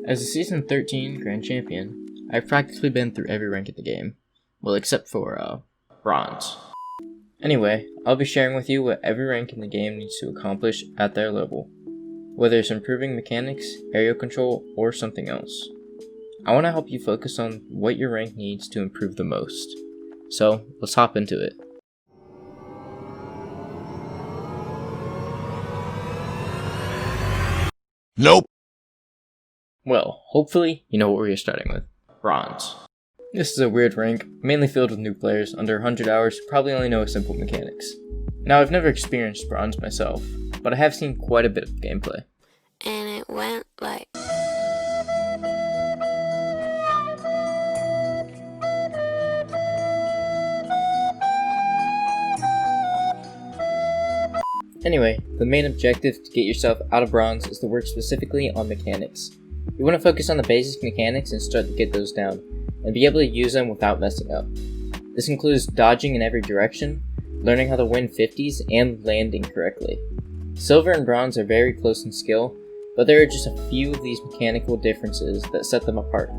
As a Season 13 Grand Champion, I've practically been through every rank in the game. Well, except for, Bronze. Anyway, I'll be sharing with you what every rank in the game needs to accomplish at their level. Whether it's improving mechanics, aerial control, or something else. I want to help you focus on what your rank needs to improve the most. So, let's hop into it. Nope. Well, hopefully you know what we're starting with. Bronze. This is a weird rank, mainly filled with new players under 100 hours who probably only know simple mechanics. Now, I've never experienced Bronze myself, but I have seen quite a bit of gameplay. And it went like... Anyway, the main objective to get yourself out of Bronze is to work specifically on mechanics. You want to focus on the basic mechanics and start to get those down, and be able to use them without messing up. This includes dodging in every direction, learning how to win 50s, and landing correctly. Silver and Bronze are very close in skill, but there are just a few of these mechanical differences that set them apart.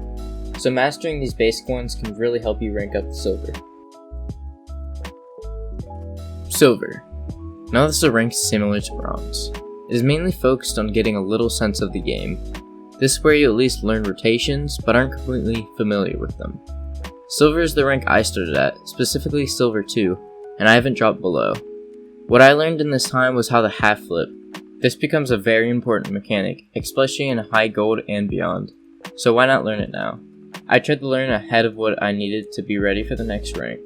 So mastering these basic ones can really help you rank up to Silver. Silver. Now this is a rank similar to Bronze. It is mainly focused on getting a little sense of the game. This is where you at least learn rotations, but aren't completely familiar with them. Silver is the rank I started at, specifically Silver 2, and I haven't dropped below. What I learned in this time was how to half flip. This becomes a very important mechanic, especially in high gold and beyond, so why not learn it now? I tried to learn ahead of what I needed to be ready for the next rank,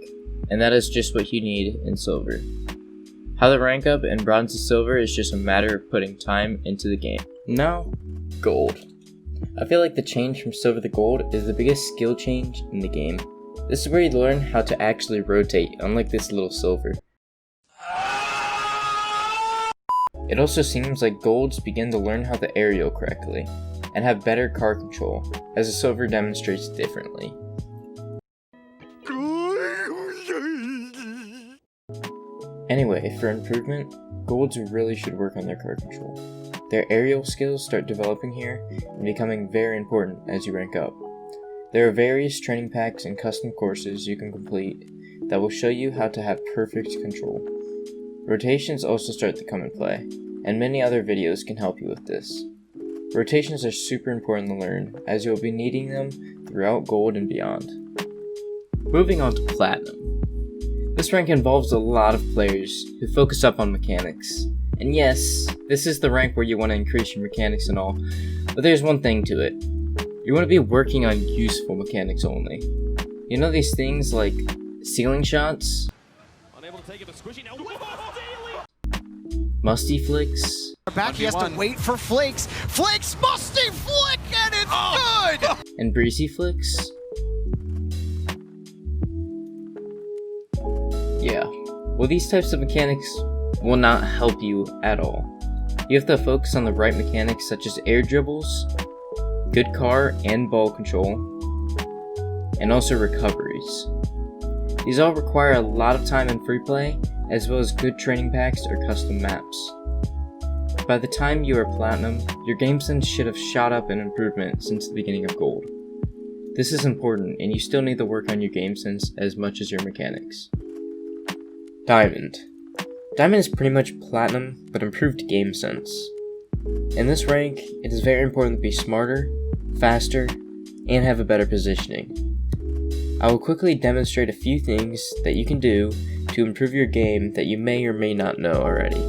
and that is just what you need in Silver. How to rank up in Bronze to Silver is just a matter of putting time into the game. Now, Gold. I feel like the change from Silver to Gold is the biggest skill change in the game. This is where you learn how to actually rotate, unlike this little Silver. It also seems like Golds begin to learn how to aerial correctly, and have better car control, as the Silver demonstrates differently. Anyway, for improvement, Golds really should work on their car control. Their aerial skills start developing here and becoming very important as you rank up. There are various training packs and custom courses you can complete that will show you how to have perfect control. Rotations also start to come in play, and many other videos can help you with this. Rotations are super important to learn, as you'll be needing them throughout Gold and beyond. Moving on to Platinum. This rank involves a lot of players who focus up on mechanics. And yes, this is the rank where you want to increase your mechanics and all, but there's one thing to it. You want to be working on useful mechanics only. You know these things like ceiling shots, musty flicks, back, he has to wait for Flakes. Flakes, musty flick, and it's good! And breezy flicks. Yeah, well, these types of mechanics will not help you at all. You have to focus on the right mechanics such as air dribbles, good car and ball control, and also recoveries. These all require a lot of time in free play, as well as good training packs or custom maps. By the time you are Platinum, your game sense should have shot up in improvement since the beginning of Gold. This is important, and you still need to work on your game sense as much as your mechanics. Diamond. Diamond is pretty much Platinum, but improved game sense. In this rank, it is very important to be smarter, faster, and have a better positioning. I will quickly demonstrate a few things that you can do to improve your game that you may or may not know already.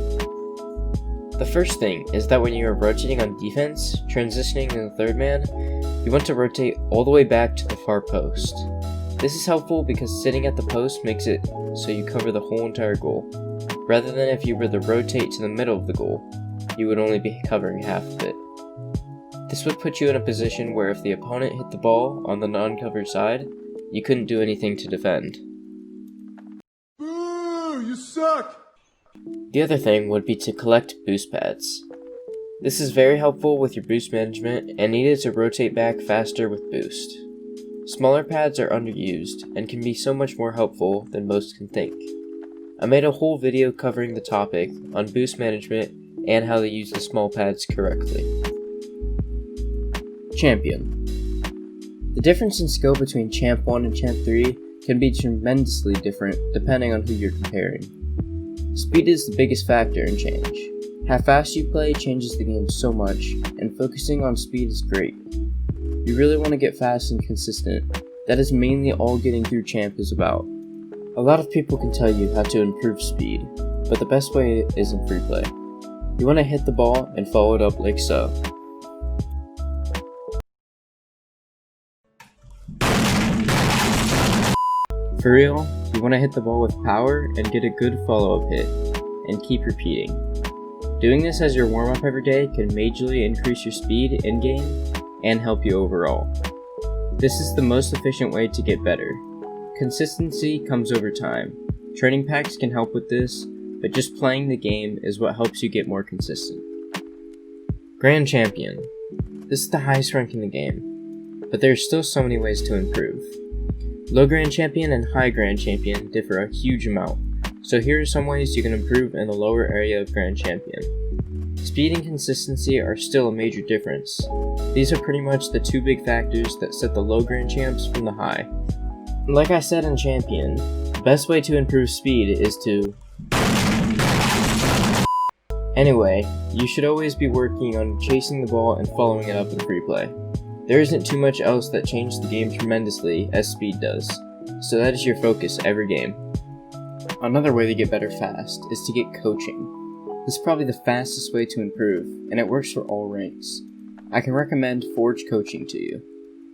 The first thing is that when you are rotating on defense, transitioning to the third man, you want to rotate all the way back to the far post. This is helpful because sitting at the post makes it so you cover the whole entire goal, rather than if you were to rotate to the middle of the goal, you would only be covering half of it. This would put you in a position where if the opponent hit the ball on the non-covered side, you couldn't do anything to defend. Boo! You suck! The other thing would be to collect boost pads. This is very helpful with your boost management and needed to rotate back faster with boost. Smaller pads are underused and can be so much more helpful than most can think. I made a whole video covering the topic on boost management and how to use the small pads correctly. Champion. The difference in skill between Champ 1 and Champ 3 can be tremendously different depending on who you're comparing. Speed is the biggest factor in change. How fast you play changes the game so much, and focusing on speed is great. You really want to get fast and consistent. That is mainly all getting through Champ is about. A lot of people can tell you how to improve speed, but the best way is in free play. You want to hit the ball and follow it up like so. For real, you want to hit the ball with power and get a good follow-up hit, and keep repeating. Doing this as your warm-up every day can majorly increase your speed in-game and help you overall. This is the most efficient way to get better. Consistency comes over time. Training packs can help with this, but just playing the game is what helps you get more consistent. Grand Champion. This is the highest rank in the game, but there are still so many ways to improve. Low Grand Champion and High Grand Champion differ a huge amount, so here are some ways you can improve in the lower area of Grand Champion. Speed and consistency are still a major difference. These are pretty much the two big factors that set the low Grand Champs from the high. Like I said in Champion, the best way to improve speed is to... Anyway, you should always be working on chasing the ball and following it up in free play. There isn't too much else that changed the game tremendously as speed does, so that is your focus every game. Another way to get better fast is to get coaching. This is probably the fastest way to improve, and it works for all ranks. I can recommend Forge Coaching to you.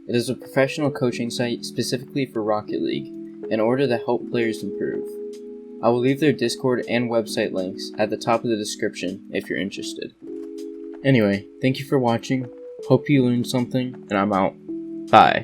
It is a professional coaching site specifically for Rocket League, in order to help players improve. I will leave their Discord and website links at the top of the description if you're interested. Anyway, thank you for watching. Hope you learned something, and I'm out. Bye.